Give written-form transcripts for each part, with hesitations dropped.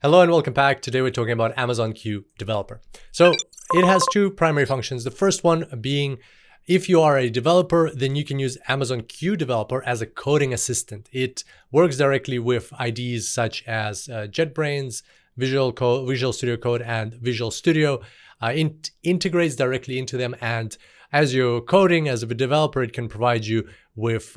Hello and welcome back. Today we're talking about Amazon Q Developer. So it has two primary functions. The first one being, if you are a developer, then you can use Amazon Q Developer as a coding assistant. It works directly with IDEs such as JetBrains, Visual Studio Code, and Visual Studio. It integrates directly into them, and as you're coding as a developer, it can provide you with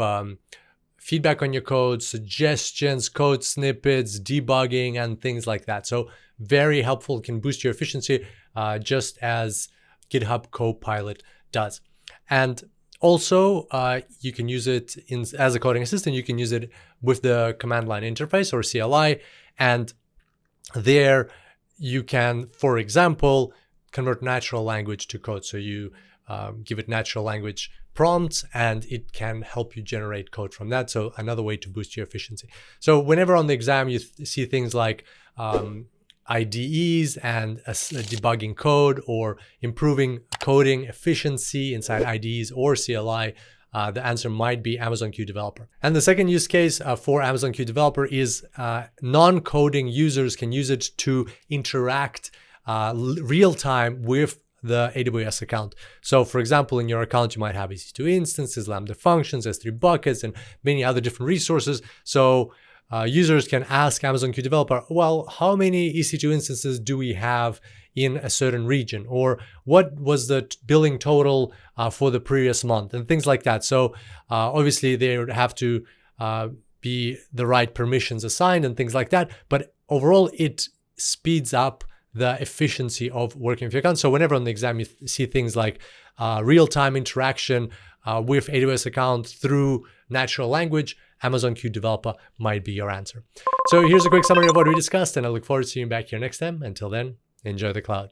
feedback on your code, suggestions, code snippets, debugging, and things like that. So very helpful, can boost your efficiency just as GitHub Copilot does. And also you can use it as a coding assistant. You can use it with the command line interface or CLI. And there you can, for example, convert natural language to code. So you give it natural language prompts and it can help you generate code from that. So another way to boost your efficiency. So whenever on the exam you see things like IDEs and debugging code or improving coding efficiency inside IDEs or CLI, the answer might be Amazon Q Developer. And the second use case for Amazon Q Developer is non-coding users can use it to interact real-time with the AWS account. So for example, in your account, you might have EC2 instances, Lambda functions, S3 buckets, and many other different resources. So users can ask Amazon Q Developer, well, how many EC2 instances do we have in a certain region? Or what was the billing total for the previous month? And things like that. So obviously they would have to be the right permissions assigned and things like that. But overall, it speeds up the efficiency of working with your account. So whenever on the exam you see things like real-time interaction with AWS account through natural language, Amazon Q Developer might be your answer. So here's a quick summary of what we discussed, and I look forward to seeing you back here next time. Until then, enjoy the cloud.